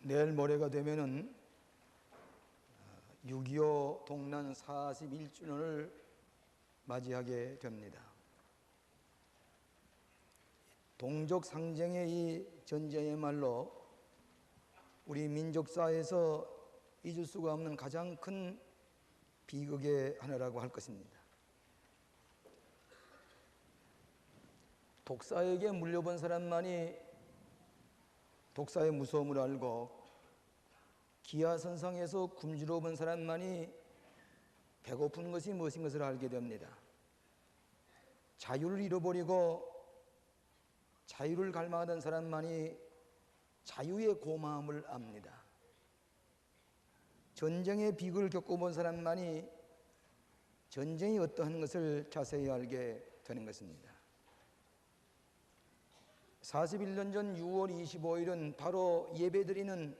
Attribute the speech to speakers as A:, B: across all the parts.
A: 내일 모레가 되면은 6.25 동란 41주년을 맞이하게 됩니다. 동족 상징의 이 전쟁이야말로 우리 민족사에서 잊을 수가 없는 가장 큰 비극의 하나라고 할 것입니다. 독사에게 물려본 사람만이 독사의 무서움을 알고 기아선상에서 굶주려 본 사람만이 배고픈 것이 무엇인 것을 알게 됩니다. 자유를 잃어버리고 자유를 갈망하던 사람만이 자유의 고마움을 압니다. 전쟁의 비극을 겪어본 사람만이 전쟁이 어떠한 것을 자세히 알게 되는 것입니다. 41년 전 6월 25일은 바로 예배드리는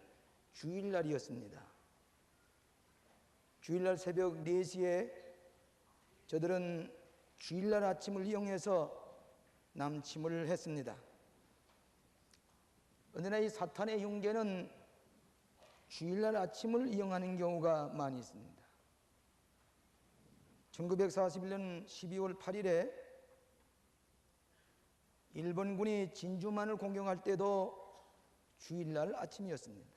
A: 주일날이었습니다. 주일날 새벽 4시에 저들은 주일날 아침을 이용해서 남침을 했습니다. 그러나 이 사탄의 흉계는 주일날 아침을 이용하는 경우가 많이 있습니다. 1941년 12월 8일에 일본군이 진주만을 공격할 때도 주일날 아침이었습니다.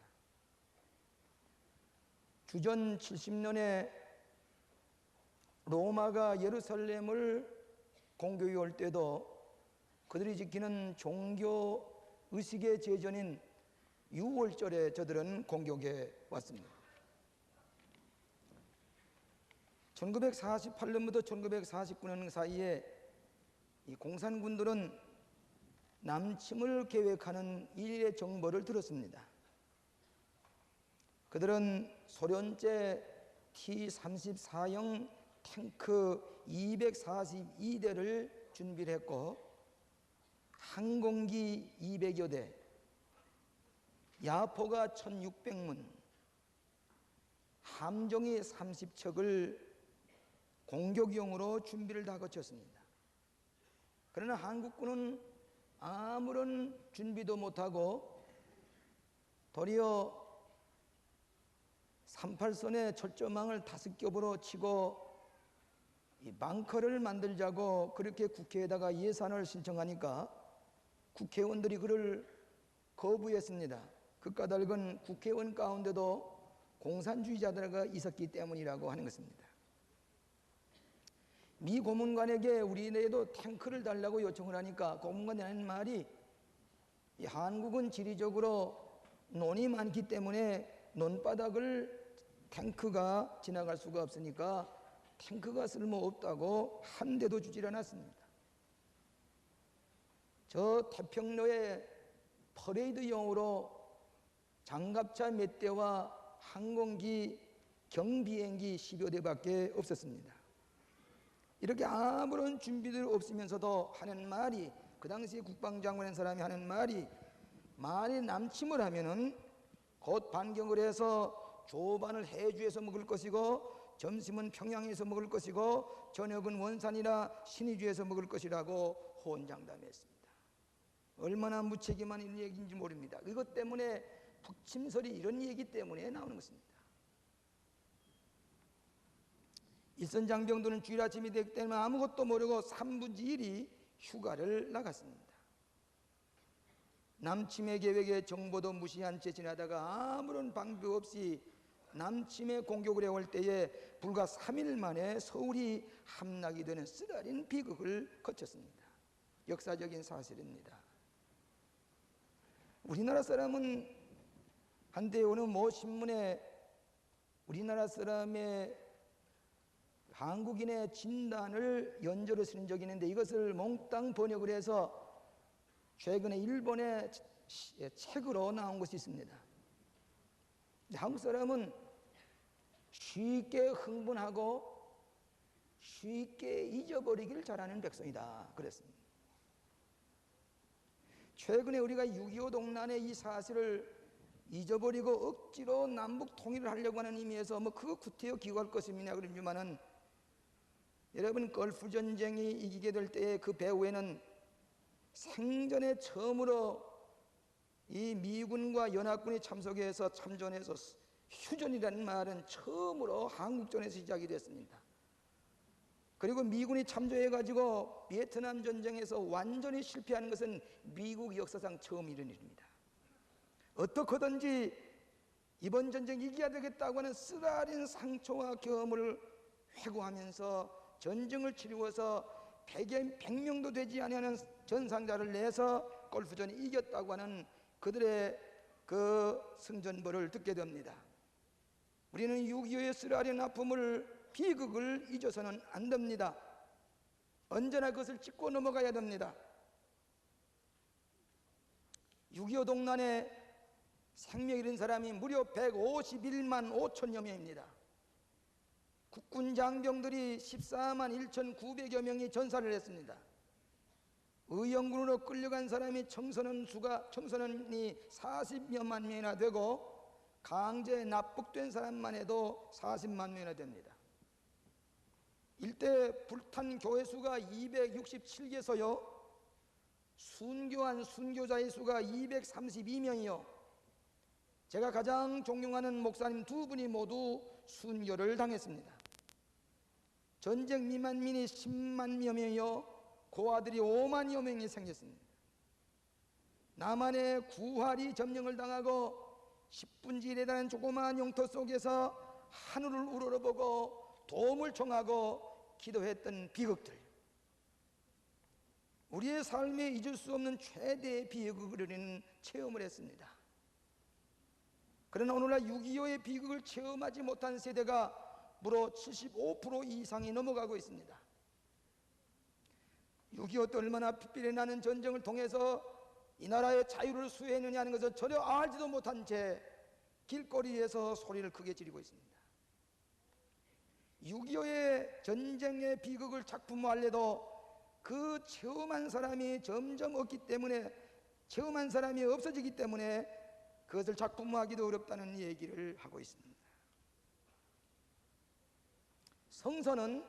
A: 주전 70년에 로마가 예루살렘을 공격해 올 때도 그들이 지키는 종교 의식의 제전인 6월절에 저들은 공격해 왔습니다. 1948년부터 1949년 사이에 이 공산군들은 남침을 계획하는 일의 정보를 들었습니다. 그들은 소련제 T-34형 탱크 242대를 준비를 했고 항공기 200여 대, 야포가 1600문, 함정이 30척을 공격용으로 준비를 다 거쳤습니다. 그러나 한국군은 아무런 준비도 못하고 도리어 38선의 철조망을 5겹으로 치고 이 벙커를 만들자고 그렇게 국회에다가 예산을 신청하니까 국회의원들이 그를 거부했습니다. 그 까닭은 국회의원 가운데도 공산주의자들가 있었기 때문이라고 하는 것입니다. 미 고문관에게 우리네에도 탱크를 달라고 요청을 하니까 고문관이 하는 말이 한국은 지리적으로 논이 많기 때문에 논바닥을 탱크가 지나갈 수가 없으니까 탱크가 쓸모없다고 한 대도 주질 않았습니다. 저 태평로에 퍼레이드용으로 장갑차 몇 대와 항공기, 경비행기 10여 대밖에 없었습니다. 이렇게 아무런 준비도 없으면서도 하는 말이, 그 당시 국방장관인 사람이 하는 말이, 만일 남침을 하면은 곧 반경을 해서 조반을 해주에서 먹을 것이고 점심은 평양에서 먹을 것이고 저녁은 원산이나 신의주에서 먹을 것이라고 호언장담했습니다. 얼마나 무책임한 이런 얘기인지 모릅니다. 이것 때문에 북침설이 이런 얘기 때문에 나오는 것입니다. 일선 장병들은 주일 아침이 되기 때문에 아무것도 모르고 3분의 1이 휴가를 나갔습니다. 남침의 계획에 정보도 무시한 채 지나다가 아무런 방법 없이 남침의 공격을 해올 때에 불과 3일 만에 서울이 함락이 되는 쓰라린 비극을 거쳤습니다. 역사적인 사실입니다. 우리나라 사람은 한때 어느 모 신문에 우리나라 사람의 한국인의 진단을 연조로 쓰는 적이 있는데 이것을 몽땅 번역을 해서 최근에 일본의 책으로 나온 것이 있습니다. 한국 사람은 쉽게 흥분하고 쉽게 잊어버리기를 잘하는 백성이다 그랬습니다. 최근에 우리가 6.25 동란의 이 사실을 잊어버리고 억지로 남북 통일을 하려고 하는 의미에서 그거 구태여 기고할 것입니다 그러지만은 여러분, 걸프 전쟁이 이기게 될 때에 그 배후에는 생전에 처음으로 이 미군과 연합군이 참석해서 참전해서 휴전이라는 말은 처음으로 한국전에서 시작이 됐습니다. 그리고 미군이 참조해가지고 베트남 전쟁에서 완전히 실패하는 것은 미국 역사상 처음 이런 일입니다. 어떻게든지 이번 전쟁 이겨야 되겠다고 하는 쓰라린 상처와 경험을 회고하면서 전쟁을 치루어서 100명도 되지 아니하는 전상자를 내서 골프전에 이겼다고 하는 그들의 그 승전보를 듣게 됩니다. 우리는 6.25의 쓰라린 아픔을 비극을 잊어서는 안 됩니다. 언제나 그것을 짚고 넘어가야 됩니다. 6.25 동란에 생명 잃은 사람이 무려 151만 5천여 명입니다. 국군 장병들이 14만 1,900여 명이 전사를 했습니다. 의영군으로 끌려간 사람이 청소년이 40여만 명이나 되고 강제 납북된 사람만 해도 40만 명이나 됩니다. 일대 불탄 교회 수가 267개소요, 순교한 순교자의 수가 232명이요 제가 가장 존경하는 목사님 두 분이 모두 순교를 당했습니다. 전쟁 미만민이 10만여 명이요 고아들이 5만여 명이 생겼습니다. 남한의 구할이 점령을 당하고 10분지 1에 달하는 조그마한 영토 속에서 하늘을 우러러보고 도움을 청하고 기도했던 비극들, 우리의 삶에 잊을 수 없는 최대의 비극을 우리는 체험을 했습니다. 그러나 오늘날 6.25의 비극을 체험하지 못한 세대가 무려 75% 이상이 넘어가고 있습니다. 6.25 때 얼마나 핏비리 나는 전쟁을 통해서 이 나라의 자유를 수호했느냐는 것을 전혀 알지도 못한 채 길거리에서 소리를 크게 지르고 있습니다. 6.25의 전쟁의 비극을 작품화하려도 그 체험한 사람이 점점 없기 때문에, 체험한 사람이 없어지기 때문에 그것을 작품화하기도 어렵다는 얘기를 하고 있습니다. 성서는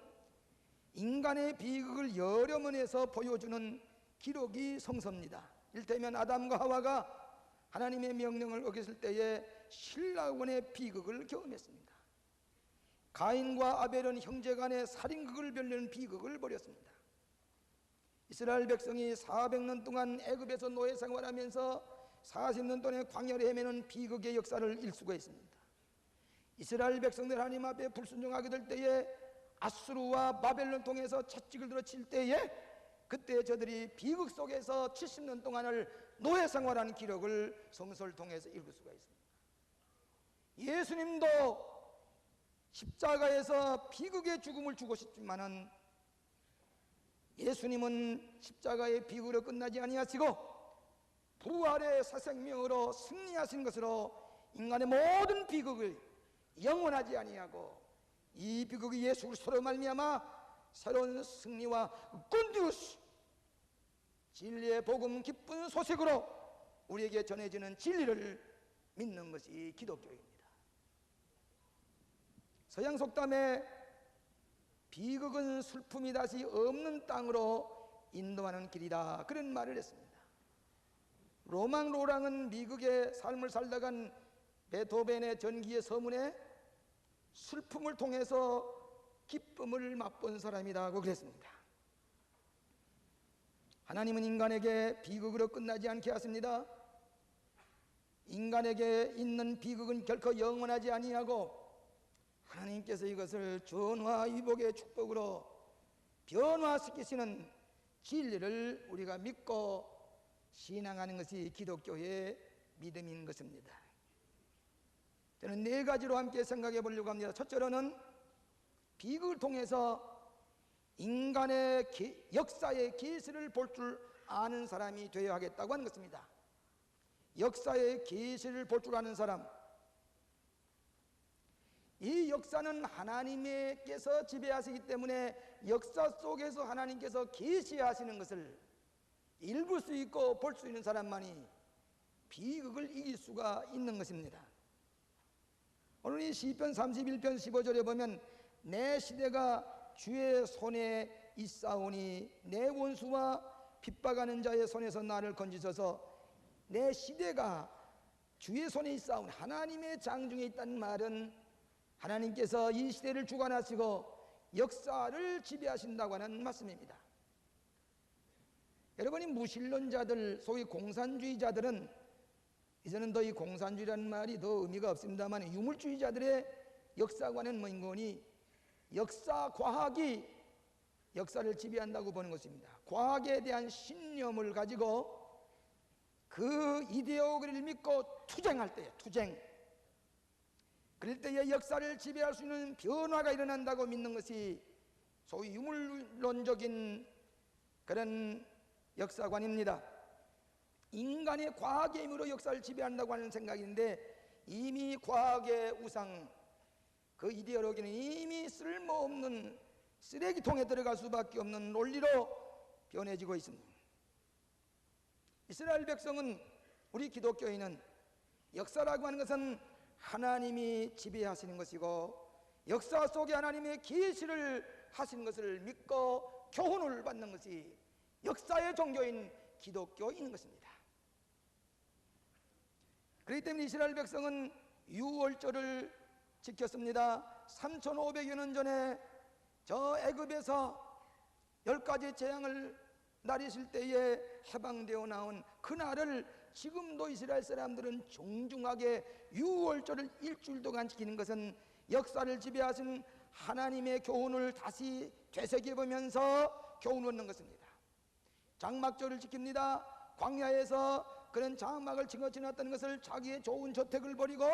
A: 인간의 비극을 여러 면에서 보여주는 기록이 성서입니다. 이를테면 아담과 하와가 하나님의 명령을 어겼을 때에 신라원의 비극을 경험했습니다. 가인과 아벨은 형제간의 살인극을 벌이는 비극을 벌였습니다. 이스라엘 백성이 400년 동안 애굽에서 노예 생활하면서 40년 동안 광야를 헤매는 비극의 역사를 일 수가 있습니다. 이스라엘 백성들 하나님 앞에 불순종하게 될 때에 아수르와 바벨론 통해서 채찍을 들어칠 때에 그때 저들이 비극 속에서 70년 동안을 노예 생활하는 기록을 성서를 통해서 읽을 수가 있습니다. 예수님도 십자가에서 비극의 죽음을 죽으셨지만은 예수님은 십자가의 비극으로 끝나지 아니하시고 부활의 새 생명으로 승리하신 것으로 인간의 모든 비극을 영원하지 아니하고 이 비극이 예수 그리스도로 말미암아 새로운 승리와 굿뉴스, 진리의 복음 기쁜 소식으로 우리에게 전해지는 진리를 믿는 것이 기독교입니다. 서양 속담에 비극은 슬픔이 다시 없는 땅으로 인도하는 길이다, 그런 말을 했습니다. 로망 로랑은 미국의 삶을 살다간 베토벤의 전기의 서문에 슬픔을 통해서 기쁨을 맛본 사람이라고 그랬습니다. 하나님은 인간에게 비극으로 끝나지 않게 하십니다. 인간에게 있는 비극은 결코 영원하지 아니하고 하나님께서 이것을 전화위복의 축복으로 변화시키시는 진리를 우리가 믿고 신앙하는 것이 기독교의 믿음인 것입니다. 저는 네 가지로 함께 생각해 보려고 합니다. 첫째로는 비극을 통해서 인간의 역사의 계시를 볼 줄 아는 사람이 되어야 하겠다고 하는 것입니다. 역사의 계시를 볼 줄 아는 사람, 이 역사는 하나님께서 지배하시기 때문에 역사 속에서 하나님께서 계시하시는 것을 읽을 수 있고 볼 수 있는 사람만이 비극을 이길 수가 있는 것입니다. 오늘 이 시편 31편 15절에 보면 내 시대가 주의 손에 있사오니 내 원수와 핍박하는 자의 손에서 나를 건지소서, 내 시대가 주의 손에 있사오니 하나님의 장중에 있다는 말은 하나님께서 이 시대를 주관하시고 역사를 지배하신다고 하는 말씀입니다. 여러분이 무신론자들, 소위 공산주의자들은 이제는 더 이 공산주의라는 말이 더 의미가 없습니다만 유물주의자들의 역사관은 뭐인 거니 역사, 과학이 역사를 지배한다고 보는 것입니다. 과학에 대한 신념을 가지고 그 이데올로기를 믿고 투쟁할 때에 투쟁, 그럴 때에 역사를 지배할 수 있는 변화가 일어난다고 믿는 것이 소위 유물론적인 그런 역사관입니다. 인간의 과학의 힘으로 역사를 지배한다고 하는 생각인데 이미 과학의 우상, 그 이데올로기는 이미 쓸모없는 쓰레기통에 들어갈 수밖에 없는 논리로 변해지고 있습니다. 이스라엘 백성은, 우리 기독교인은 역사라고 하는 것은 하나님이 지배하시는 것이고 역사 속에 하나님의 계시를 하시는 것을 믿고 교훈을 받는 것이 역사의 종교인 기독교인 것입니다. 그렇기 때문에 이스라엘 백성은 유월절을 지켰습니다. 3500여 년 전에 저 애굽에서 10가지 재앙을 날이실 때에 해방되어 나온 그날을 지금도 이스라엘 사람들은 정중하게 유월절을 일주일 동안 지키는 것은 역사를 지배하신 하나님의 교훈을 다시 되새겨보면서 교훈을 얻는 것입니다. 장막절을 지킵니다. 광야에서 그런 장막을 치고 지났던 것을 자기의 좋은 저택을 버리고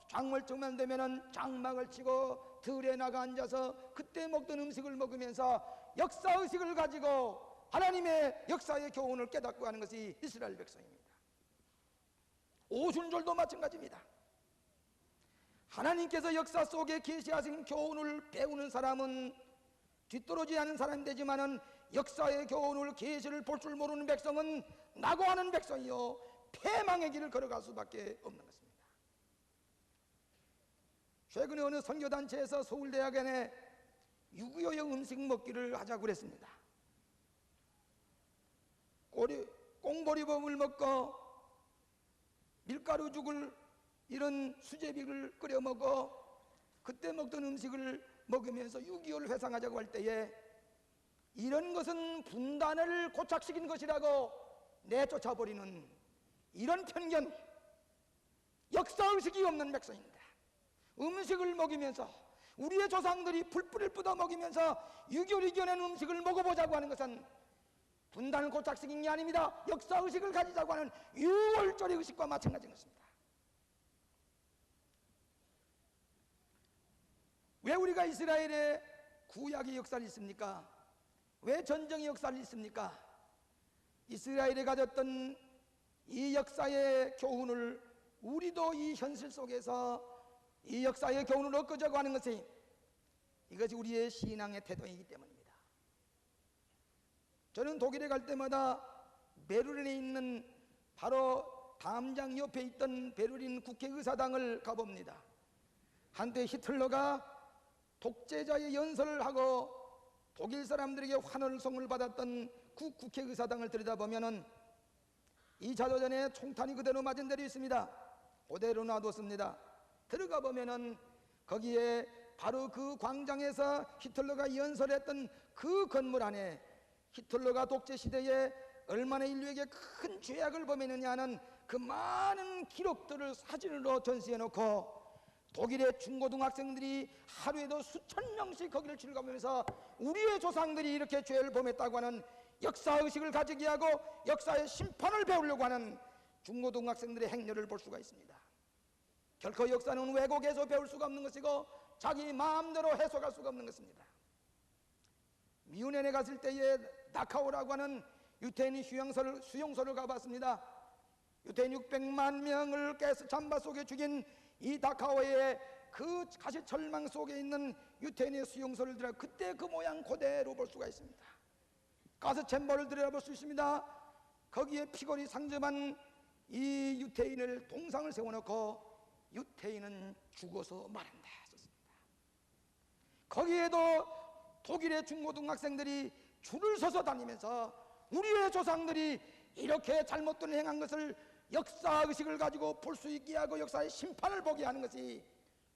A: 장월절만 되면은 장막을 치고 들에 나가 앉아서 그때 먹던 음식을 먹으면서 역사의식을 가지고 하나님의 역사의 교훈을 깨닫고 하는 것이 이스라엘 백성입니다. 오순절도 마찬가지입니다. 하나님께서 역사 속에 계시하신 교훈을 배우는 사람은 뒤떨어지지 않은 사람이 되지만은 역사의 교훈을 계시를 볼 줄 모르는 백성은 낙오하는 백성이요 패망의 길을 걸어갈 수밖에 없는 것입니다. 최근에 어느 선교단체에서 서울대학에 내 6.25형 음식 먹기를 하자고 그랬습니다. 꽁보리범을 먹고 밀가루죽을 이런 수제비를 끓여 먹어 그때 먹던 음식을 먹으면서 6.25를 회상하자고 할 때에 이런 것은 분단을 고착시킨 것이라고 내쫓아버리는 이런 편견, 역사의식이 없는 백성입니다. 음식을 먹이면서 우리의 조상들이 풀뿌리를 뜯어 먹이면서 6.25를 이겨낸 음식을 먹어보자고 하는 것은 분단을 고착시킨 게 아닙니다. 역사의식을 가지자고 하는 유월절의 의식과 마찬가지인 것입니다. 왜 우리가 이스라엘의 구약의 역사를 있습니까? 왜 전쟁의 역사를 있습니까? 이스라엘이 가졌던 이 역사의 교훈을 우리도 이 현실 속에서 이 역사의 교훈을 얻고자고 하는 것이 이것이 우리의 신앙의 태도이기 때문입니다. 저는 독일에 갈 때마다 베를린에 있는 바로 담장 옆에 있던 베를린 국회의사당을 가봅니다. 한때 히틀러가 독재자의 연설을 하고 독일 사람들에게 환호성을 받았던 그 국회의사당을 들여다보면은 이 자도전에 총탄이 그대로 맞은 데로 있습니다. 그대로 놔뒀습니다. 들어가 보면은 거기에 바로 그 광장에서 히틀러가 연설했던 그 건물 안에 히틀러가 독재 시대에 얼마나 인류에게 큰 죄악을 범했느냐 하는 그 많은 기록들을 사진으로 전시해 놓고 독일의 중고등학생들이 하루에도 수천 명씩 거기를 출가하면서 우리의 조상들이 이렇게 죄를 범했다고 하는 역사의식을 가지게 하고 역사의 심판을 배우려고 하는 중고등학생들의 행렬을 볼 수가 있습니다. 결코 역사는 왜곡해서 배울 수가 없는 것이고 자기 마음대로 해석할 수가 없는 것입니다. 미운현에 갔을 때에 다카오라고 하는 유태인 수용소를 가봤습니다. 유태인 600만 명을 깨서 잠바 속에 죽인 이 다카오의 그 가시철망 속에 있는 유태인의 수용소를 들어 그때 그 모양 그대로 볼 수가 있습니다. 가스 챔버를 들여다볼 수 있습니다. 거기에 피골이 상접한 이 유태인을 동상을 세워놓고 유태인은 죽어서 말한다 썼습니다. 거기에도 독일의 중고등학생들이 줄을 서서 다니면서 우리의 조상들이 이렇게 잘못된 행한 것을 역사의식을 가지고 볼 수 있게 하고 역사의 심판을 보게 하는 것이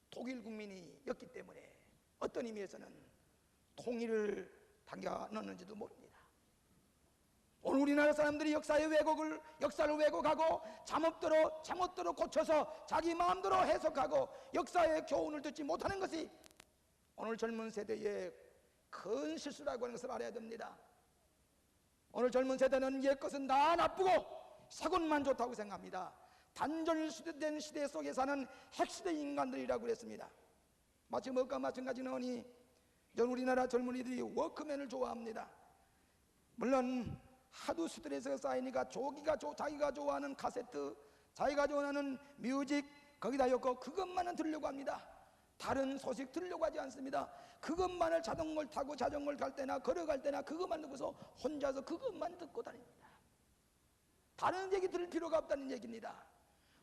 A: 독일 국민이었기 때문에 어떤 의미에서는 통일을 당겨 넣는지도 모릅니다. 오늘 우리나라 사람들이 역사의 역사를 왜곡하고 잘못대로 고쳐서 자기 마음대로 해석하고 역사의 교훈을 듣지 못하는 것이 오늘 젊은 세대의 큰 실수라고 하는 것을 알아야 됩니다. 오늘 젊은 세대는 옛 것은 다 나쁘고 새 것만 좋다고 생각합니다. 단절된 시대 속에 사는 핵시대 인간들이라고 그랬습니다. 마치 뭐가 마찬가지노니 우리나라 젊은이들이 워크맨을 좋아합니다. 물론 하도 스트레스가 쌓이니까 자기가 좋아하는 카세트, 자기가 좋아하는 뮤직 거기다 엮고 그것만은 들으려고 합니다. 다른 소식 들으려고 하지 않습니다. 그것만을 자전거를 타고 자전거를 탈 때나 걸어갈 때나 그것만 듣고서 혼자서 그것만 듣고 다닙니다. 다른 얘기 들을 필요가 없다는 얘기입니다.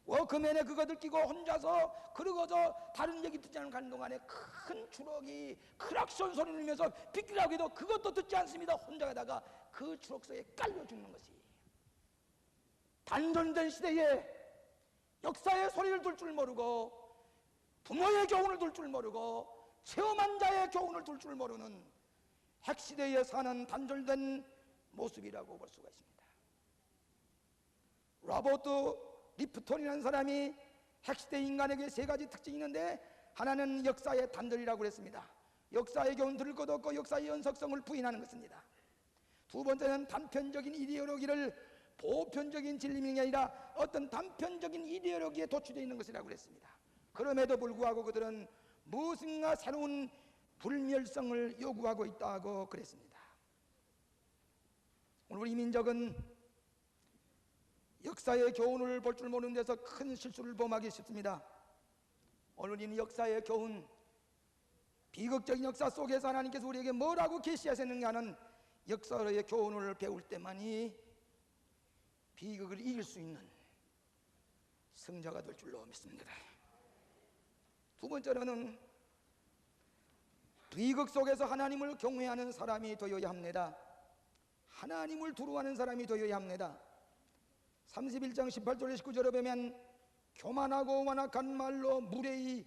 A: 워크맨에 그거 끼고 혼자서 그러고서 다른 얘기 듣지 않는 가는 동안에 큰 추럭이 크락션 소리 들으면서 비키라고 해도 그것도 듣지 않습니다. 혼자 가다가 그 추럭 속에 깔려 죽는 것이 단절된 시대에 역사의 소리를 들 줄 모르고 부모의 교훈을 들 줄 모르고 체험한 자의 교훈을 들 줄 모르는 핵시대에 사는 단절된 모습이라고 볼 수가 있습니다. 로버트 리프톤이라는 사람이 핵시대 인간에게 세 가지 특징이 있는데 하나는 역사의 단절이라고 그랬습니다. 역사의 교훈 들을 것도 없고 역사의 연속성을 부인하는 것입니다. 두 번째는 단편적인 이데올로기를 보편적인 진리명이 아니라 어떤 단편적인 이데올로기에 도취되어 있는 것이라고 그랬습니다. 그럼에도 불구하고 그들은 무엇인가 새로운 불멸성을 요구하고 있다고 그랬습니다. 오늘 우리 민족은 역사의 교훈을 볼 줄 모르는 데서 큰 실수를 범하기 쉽습니다. 오늘 우리는 역사의 교훈, 비극적인 역사 속에서 하나님께서 우리에게 뭐라고 계시하셨는가 하는 역사의 교훈을 배울 때만이 비극을 이길 수 있는 승자가 될 줄로 믿습니다. 두 번째로는 비극 속에서 하나님을 경외하는 사람이 되어야 합니다. 하나님을 두려워하는 사람이 되어야 합니다. 31장 18절 19절에 보면 교만하고 완악한 말로 무례히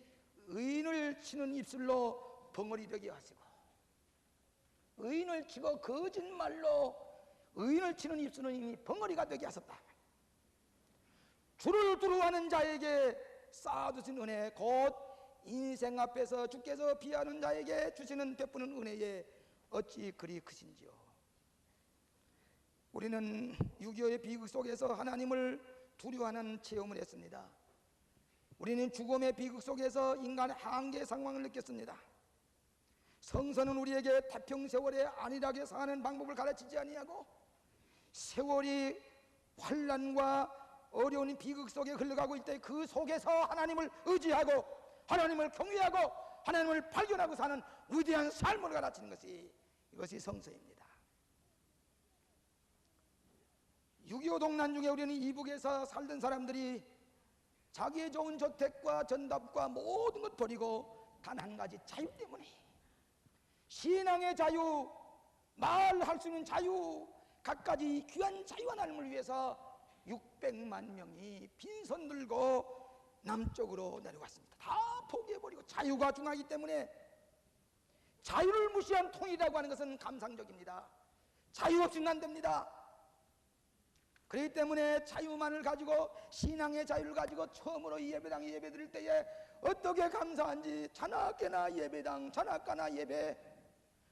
A: 의인을 치는 입술로 벙어리 되게 하시고, 의인을 치고 거짓말로 의인을 치는 입술은 이미 벙어리가 되게 하셨다. 주를 두려워하는 자에게 쌓아두신 은혜, 곧 인생 앞에서 주께서 비하는 자에게 주시는 베푸는 은혜에 어찌 그리 크신지요. 우리는 6.25의 비극 속에서 하나님을 두려워하는 체험을 했습니다. 우리는 죽음의 비극 속에서 인간의 한계 상황을 느꼈습니다. 성서는 우리에게 태평세월에 안일하게 사는 방법을 가르치지 아니하고 세월이 환난과 어려운 비극 속에 흘러가고 있을 때 그 속에서 하나님을 의지하고 하나님을 경외하고 하나님을 발견하고 사는 위대한 삶을 가르치는 이것이 성서입니다. 6.25 동란 중에 우리는 이북에서 살던 사람들이 자기의 좋은 저택과 전답과 모든 것 버리고 단 한 가지 자유 때문에, 신앙의 자유, 말할 수 있는 자유, 갖가지 귀한 자유 하나님을 위해서 600만 명이 빈손 들고 남쪽으로 내려갔습니다. 다 포기해버리고 자유가 중요하기 때문에 자유를 무시한 통일이라고 하는 것은 감상적입니다. 자유 없이는 안 됩니다. 그렇기 때문에 자유만을 가지고, 신앙의 자유를 가지고 처음으로 예배당에 예배 드릴 때에 어떻게 감사한지, 자나깨나 예배당, 자나까나 예배,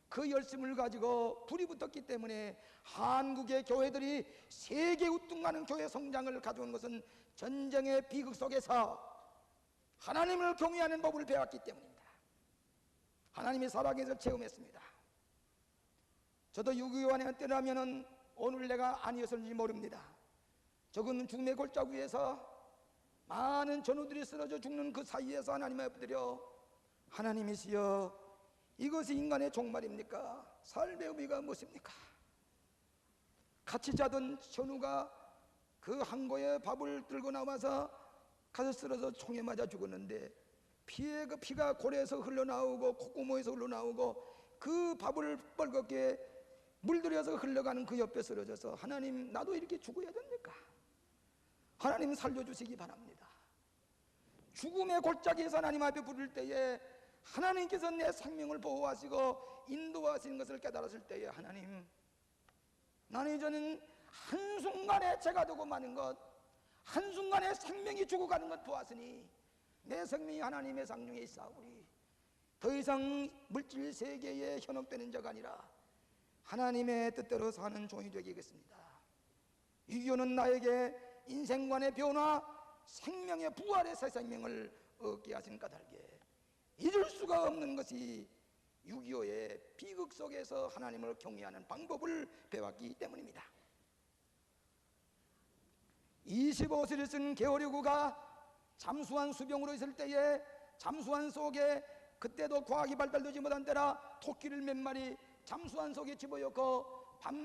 A: 그 열심을 가지고 불이 붙었기 때문에 한국의 교회들이 세계 우뚝하는 교회 성장을 가져온 것은 전쟁의 비극 속에서 하나님을 경외하는 법을 배웠기 때문입니다. 하나님이 살아계셔서 체험했습니다. 저도 6.25 때라면은 오늘 내가 아니었을지 모릅니다. 적은 죽음의 골짜기 위에서 많은 전우들이 쓰러져 죽는 그 사이에서 하나님 앞에 엎드려, 하나님이시여, 이것이 인간의 종말입니까? 삶의 의미가 무엇입니까? 같이 자던 전우가 그 항고에 밥을 들고 나와서 가서 쓰러져 총에 맞아 죽었는데 피가 고래에서 흘러나오고 콧구멍에서 흘러나오고 그 밥을 뻘겋게 물들여서 흘러가는 그 옆에 쓰러져서, 하나님, 나도 이렇게 죽어야 됩니까? 하나님 살려주시기 바랍니다. 죽음의 골짜기에서 하나님 앞에 부를 때에 하나님께서 내 생명을 보호하시고 인도하시는 것을 깨달았을 때에 하나님, 나는 이제는 한순간에 죄가 되고 마는 것, 한순간에 생명이 죽어가는 것 보았으니 내 생명이 하나님의 상중에 있사오니 더 이상 물질 세계에 현혹되는 자가 아니라 하나님의 뜻대로 사는 종이 되겠습니다. 유교는 나에게 인생관의 변화, 생명의 부활의 새 생명을 얻게 하신 까닭에 잊을 수가 없는 것이 6.25의 비극 속에서 하나님을 경외하는 방법을 배웠기 때문입니다. 25세를 쓴 게오르구가 잠수함 수병으로 있을 때에 잠수함 속에, 그때도 과학이 발달되지 못한 때라 토끼를 몇 마리 잠수함 속에 집어넣고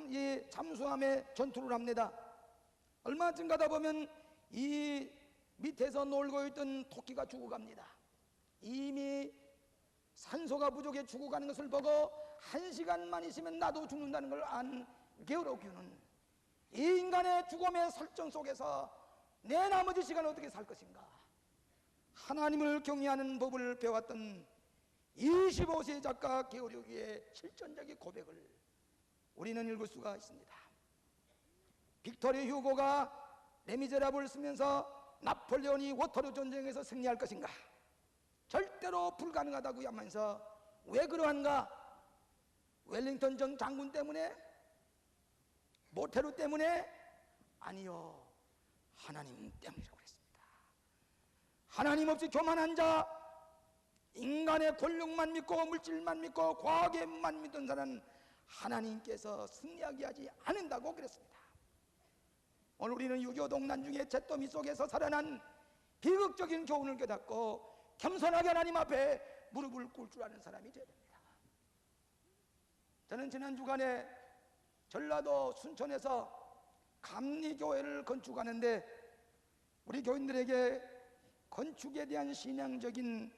A: 이 잠수함에 전투를 합니다. 얼마쯤 가다 보면 이 밑에서 놀고 있던 토끼가 죽어갑니다. 이미 산소가 부족해 죽어가는 것을 보고 1시간만 있으면 나도 죽는다는 걸 안 게오르구는 이 인간의 죽음의 설정 속에서 내 나머지 시간을 어떻게 살 것인가, 하나님을 경외하는 법을 배웠던 25세 작가 게오르구의 실전적인 고백을 우리는 읽을 수가 있습니다. 빅토리 휴고가 레미제라블을 쓰면서 나폴레온이 워터루 전쟁에서 승리할 것인가, 절대로 불가능하다고 하면서 왜 그러한가? 웰링턴 전 장군 때문에? 모테루 때문에? 아니요, 하나님 때문이라고 했습니다. 하나님 없이 교만한 자, 인간의 권력만 믿고 물질만 믿고 과학에만 믿던 자는 하나님께서 승리하게 하지 않는다고 그랬습니다. 오늘 우리는 6.25 동란 중에 잿더미 속에서 살아난 비극적인 교훈을 깨닫고 겸손하게 하나님 앞에 무릎을 꿇을 줄 아는 사람이 되어야 됩니다. 저는 지난 주간에 전라도 순천에서 감리교회를 건축하는데 우리 교인들에게 건축에 대한 신앙적인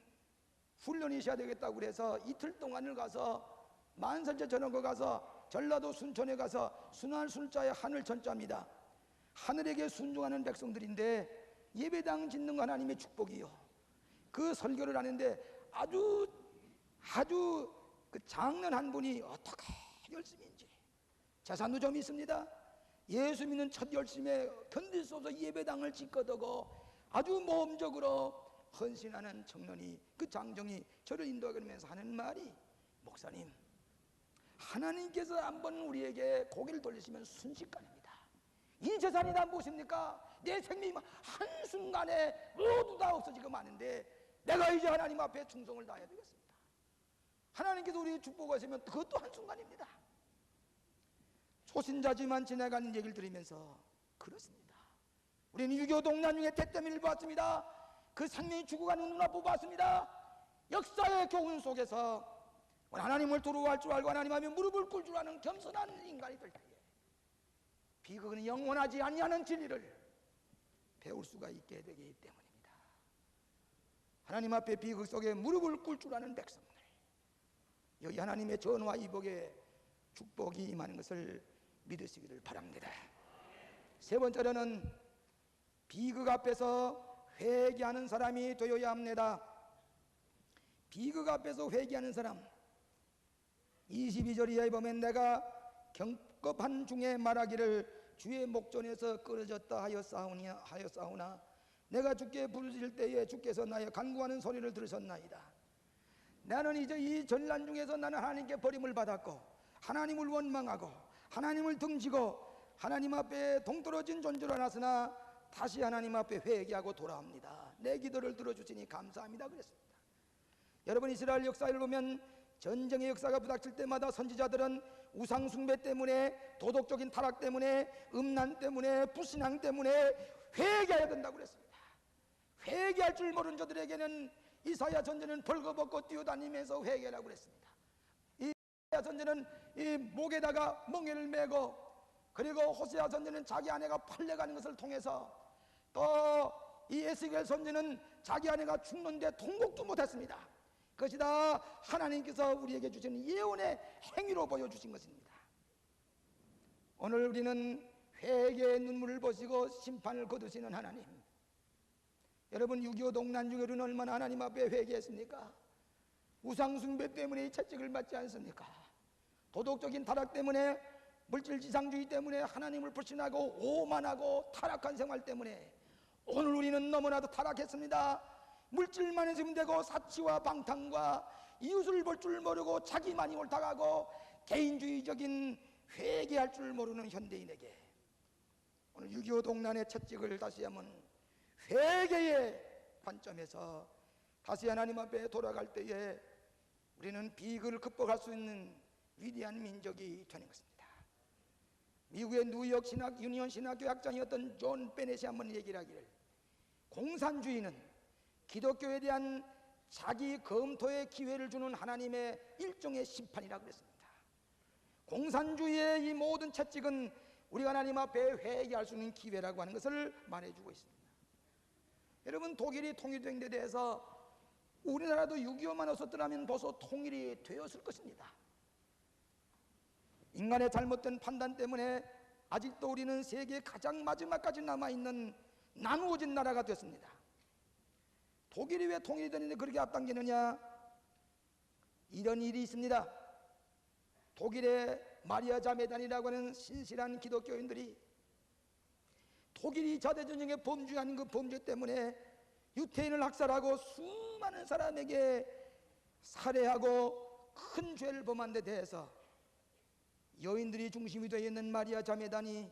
A: 훈련이 있어야 되겠다고 그래서 이틀 동안을 가서 만설제 저녁에 가서 전라도 순천에 가서 순환술자의 하늘 천자입니다. 하늘에게 순종하는 백성들인데 예배당 짓는 거 하나님의 축복이요. 그 설교를 하는데 아주 그 장년 한 분이 어떻게 열심인지, 재산도 좀 있습니다. 예수 믿는 첫 열심에 견딜 수 없어 예배당을 짓거두고 아주 모험적으로 헌신하는 청년이, 그 장정이 저를 인도하면서 하는 말이, 목사님, 하나님께서 한번 우리에게 고개를 돌리시면 순식간입니다. 이 재산이 다 무엇입니까? 내 생명이 한순간에 모두 다 없어지고 마는데 내가 이제 하나님 앞에 충성을 다해야 되겠습니다. 하나님께서 우리에게 축복하시면 그것도 한순간입니다. 초신자지만 지나가는 얘기를 들으면서 그렇습니다. 우리는 6.25 동란 중에 잿더미를 봤습니다. 그 생명이 죽어가는 눈앞을 봤습니다. 역사의 교훈 속에서 하나님을 두려워할 줄 알고 하나님 앞에 무릎을 꿇을 줄 아는 겸손한 인간이 될 때에 비극은 영원하지 아니하는 진리를 배울 수가 있게 되기 때문입니다. 하나님 앞에 비극 속에 무릎을 꿇을 줄 아는 백성들, 여기 하나님의 전화 이복의 축복이 임하는 것을 믿으시기를 바랍니다. 세 번째로는 비극 앞에서 회개하는 사람이 되어야 합니다. 비극 앞에서 회개하는 사람, 22절 이하에 보면 내가 경겁한 중에 말하기를 주의 목전에서 끊어졌다 하였사오나 내가 주께 부르실 때에 주께서 나의 간구하는 소리를 들으셨나이다. 나는 이제 이 전란 중에서 나는 하나님께 버림을 받았고 하나님을 원망하고 하나님을 등지고 하나님 앞에 동떨어진 존재로 알았으나 다시 하나님 앞에 회개하고 돌아옵니다. 내 기도를 들어주시니 감사합니다 그랬습니다. 여러분, 이스라엘 역사를 보면 전쟁의 역사가 부닥칠 때마다 선지자들은 우상 숭배 때문에, 도덕적인 타락 때문에, 음란 때문에, 불신앙 때문에 회개해야 된다고 그랬습니다. 회개할 줄 모르는 자들에게는 이사야 선지자는 벌거벗고 뛰어다니면서 회개하라고 그랬습니다. 이사야 선지자는 이 목에다가 멍에를 메고, 그리고 호세아 선지자는 자기 아내가 팔려가는 것을 통해서, 또 이 에스겔 선지자는 자기 아내가 죽는데 통곡도 못했습니다. 그것이 다 하나님께서 우리에게 주시는 예언의 행위로 보여주신 것입니다. 오늘 우리는 회개의 눈물을 보시고 심판을 거두시는 하나님. 여러분 6.25 동란주교는 얼마나 하나님 앞에 회개했습니까? 우상숭배 때문에 이 채찍을 받지 않습니까? 도덕적인 타락 때문에, 물질지상주의 때문에 하나님을 불신하고 오만하고 타락한 생활 때문에 오늘 우리는 너무나도 타락했습니다. 물질만 있으면 되고 사치와 방탕과 이웃을 볼 줄 모르고 자기만이 옳다가고 개인주의적인 회개할 줄 모르는 현대인에게 오늘 6.25 동란의 채찍을 다시 한번 회개의 관점에서 다시 하나님 앞에 돌아갈 때에 우리는 비극을 극복할 수 있는 위대한 민족이 되는 것입니다. 미국의 뉴욕 신학 유니온 신학교 학장이었던 존 베넷이 한번 얘기를 하기를, 공산주의는 기독교에 대한 자기 검토의 기회를 주는 하나님의 일종의 심판이라고 그랬습니다. 공산주의의 이 모든 채찍은 우리가 하나님 앞에 회개할 수 있는 기회라고 하는 것을 말해주고 있습니다. 여러분, 독일이 통일된 데 대해서 우리나라도 6.25만 없었더라면 벌써 통일이 되었을 것입니다. 인간의 잘못된 판단 때문에 아직도 우리는 세계 가장 마지막까지 남아있는 나누어진 나라가 됐습니다. 독일이 왜 통일이 되는데 그렇게 앞당기느냐? 이런 일이 있습니다. 독일의 마리아 자매단이라고 하는 신실한 기독교인들이 독일이 자대전쟁에 범죄한 그 범죄 때문에 유태인을 학살하고 수많은 사람에게 살해하고 큰 죄를 범한 데 대해서 여인들이 중심이 되어 있는 마리아 자매단이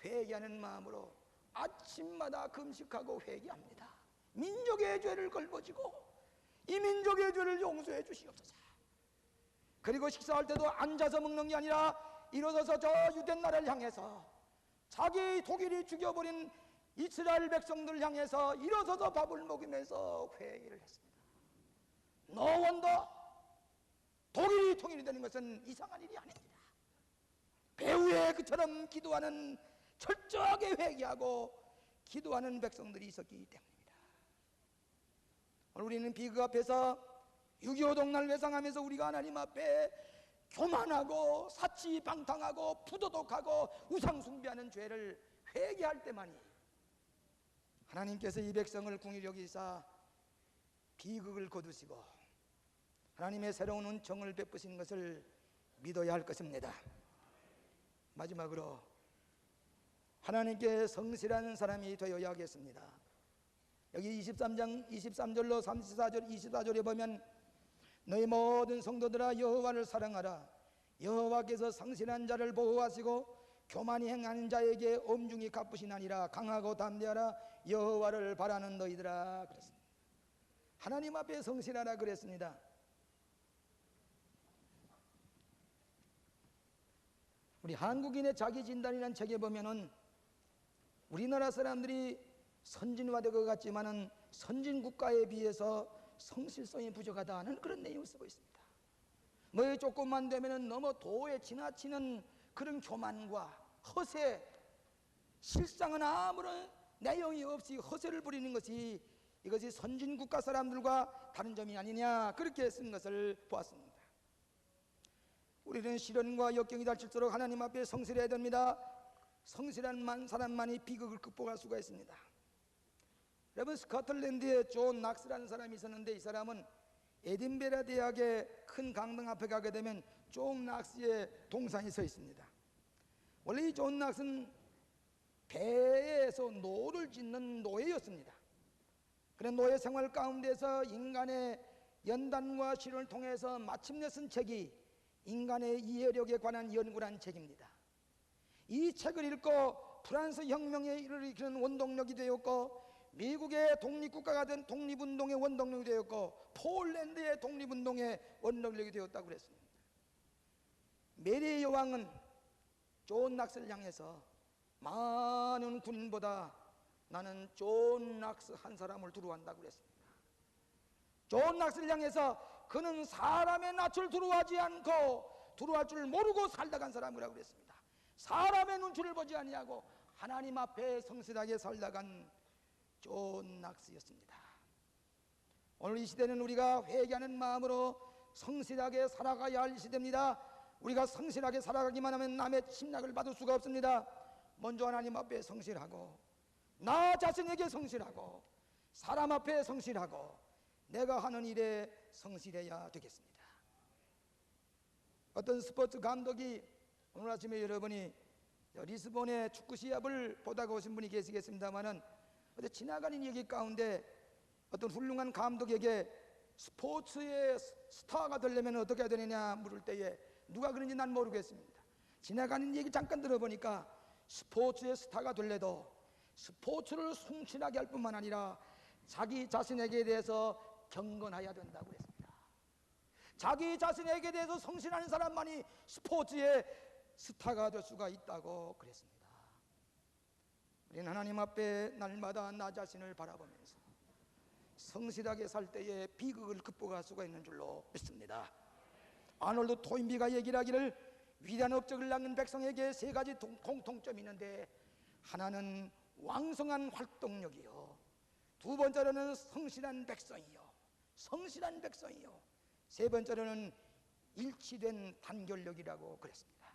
A: 회개하는 마음으로 아침마다 금식하고 회개합니다. 민족의 죄를 걸머지고 이 민족의 죄를 용서해 주시옵소서. 그리고 식사할 때도 앉아서 먹는 게 아니라 일어서서 저 유대 나라를 향해서, 자기 독일이 죽여버린 이스라엘 백성들을 향해서 일어서서 밥을 먹으면서 회개를 했습니다. No wonder 독일이 통일이 되는 것은 이상한 일이 아닙니다. 배후에 그처럼 기도하는, 철저하게 회개하고 기도하는 백성들이 있었기 때문입니다. 오늘 우리는 비극 앞에서 6.25 동란을 회상하면서 우리가 하나님 앞에 교만하고 사치방탕하고 부도덕하고 우상숭배하는 죄를 회개할 때만이 하나님께서 이 백성을 긍휼히 여기사 비극을 거두시고 하나님의 새로운 은총을 베푸시는 것을 믿어야 할 것입니다. 마지막으로 하나님께 성실한 사람이 되어야 하겠습니다. 여기 23장 23절로 34절 24절에 보면 너희 모든 성도들아 여호와를 사랑하라. 여호와께서 성실한 자를 보호하시고 교만히 행하는 자에게 엄중히 갚으시나니라. 강하고 담대하라. 여호와를 바라는 너희들아. 그랬습니다. 하나님 앞에 성실하라 그랬습니다. 우리 한국인의 자기진단이라는 책에 보면은 우리나라 사람들이 선진화된 것 같지만은 선진국가에 비해서 성실성이 부족하다는 그런 내용을 쓰고 있습니다. 뭐 조금만 되면은 너무 도에 지나치는 그런 교만과 허세, 실상은 아무런 내용이 없이 허세를 부리는 것이 이것이 선진국가 사람들과 다른 점이 아니냐, 그렇게 쓴 것을 보았습니다. 우리는 시련과 역경이 닥칠수록 하나님 앞에 성실해야 됩니다. 성실한 사람만이 비극을 극복할 수가 있습니다. 여러분, 스코틀랜드에 존 낙스라는 사람이 있었는데 이 사람은 에딘베라 대학의 큰 강당 앞에 가게 되면 존 낙스의 동상이 서 있습니다. 원래 이 존 낙스는 배에서 노를 짓는 노예였습니다. 그런 노예 생활 가운데서 인간의 연단과 시련을 통해서 마침내 쓴 책이 인간의 이해력에 관한 연구란 책입니다. 이 책을 읽고 프랑스 혁명에 일으키는 원동력이 되었고, 미국의 독립국가가 된 독립운동의 원동력이 되었고, 폴란드의 독립운동의 원동력이 되었다고 그랬습니다. 메리 여왕은 존 낙스를 향해서 많은 군인보다 나는 존 낙스 한 사람을 두려워한다고 그랬습니다. 존 낙스를 향해서 그는 사람의 낯을 두려워하지 않고 두려워할 줄 모르고 살다간 사람이라고 그랬습니다. 사람의 눈치를 보지 아니하고 하나님 앞에 성실하게 살다간 존 낙스였습니다. 오늘 이 시대는 우리가 회개하는 마음으로 성실하게 살아가야 할 시대입니다. 우리가 성실하게 살아가기만 하면 남의 침략을 받을 수가 없습니다. 먼저 하나님 앞에 성실하고 나 자신에게 성실하고 사람 앞에 성실하고 내가 하는 일에 성실해야 되겠습니다. 어떤 스포츠 감독이 오늘 아침에 여러분이 리스본의 축구 시합을 보다가 오신 분이 계시겠습니다만은 어제 지나가는 얘기 가운데 어떤 훌륭한 감독에게 스포츠의 스타가 되려면 어떻게 해야 되느냐 물을 때에 누가 그런지 난 모르겠습니다. 지나가는 얘기 잠깐 들어보니까 스포츠의 스타가 되려도 스포츠를 성실하게 할 뿐만 아니라 자기 자신에게 대해서 경건해야 된다고 했습니다. 자기 자신에게 대해서 성실하는 사람만이 스포츠의 스타가 될 수가 있다고 그랬습니다. 우리는 하나님 앞에 날마다 나 자신을 바라보면서 성실하게 살 때에 비극을 극복할 수가 있는 줄로 믿습니다. 아놀드 토인비가 얘기를 하기를 위대한 업적을 낳는 백성에게 세 가지 공통점이 있는데 하나는 왕성한 활동력이요, 두 번째로는 성실한 백성이요, 세 번째로는 일치된 단결력이라고 그랬습니다.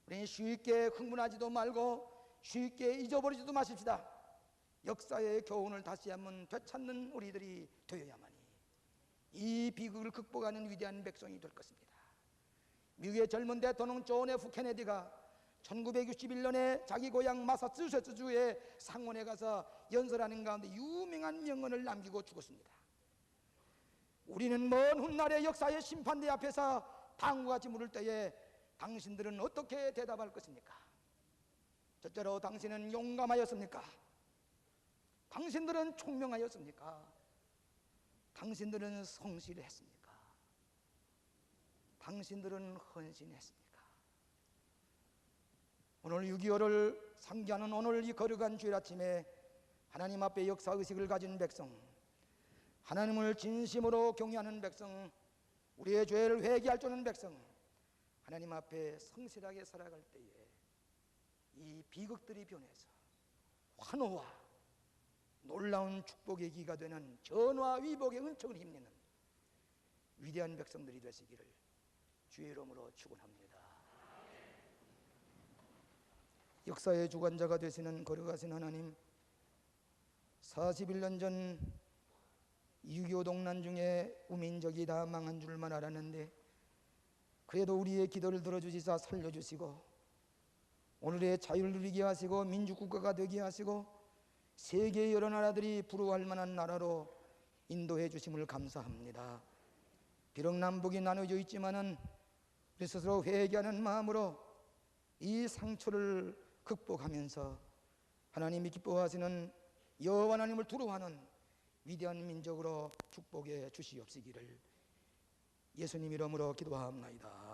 A: 우리는 쉽게 흥분하지도 말고 쉽게 잊어버리지도 마십시다. 역사의 교훈을 다시 한번 되찾는 우리들이 되어야만이 이 비극을 극복하는 위대한 백성이 될 것입니다. 미국의 젊은 대통령 존 F 케네디가 1961년에 자기 고향 마사추세츠주의 상원에 가서 연설하는 가운데 유명한 명언을 남기고 죽었습니다. 우리는 먼 훗날의 역사의 심판대 앞에서 다음과 같이 물을 때에 당신들은 어떻게 대답할 것입니까? 첫째로 당신은 용감하였습니까? 당신들은 총명하였습니까? 당신들은 성실했습니까? 당신들은 헌신했습니까? 오늘 6.25를 상기하는 오늘 이 거룩한 주일 아침에 하나님 앞에 역사의식을 가진 백성, 하나님을 진심으로 경외하는 백성, 우리의 죄를 회개할 줄 아는 백성, 하나님 앞에 성실하게 살아갈 때에 이 비극들이 변해서 환호와 놀라운 축복의 기가 되는 전화 위복의 은총을 힘내는 위대한 백성들이 되시기를 주의 이름으로 축원합니다. 역사의 주관자가 되시는 거룩하신 하나님, 41년 전 6.25 동란 중에 우민족이 다 망한 줄만 알았는데 그래도 우리의 기도를 들어주시사 살려주시고 오늘의 자유를 누리게 하시고 민주국가가 되게 하시고 세계의 여러 나라들이 부러워할 만한 나라로 인도해 주심을 감사합니다. 비록 남북이 나눠져 있지만은 우리 스스로 회개하는 마음으로 이 상처를 극복하면서 하나님이 기뻐하시는 여호와 하나님을 두려워하는 위대한 민족으로 축복해 주시옵시기를 예수님 이름으로 기도하옵나이다.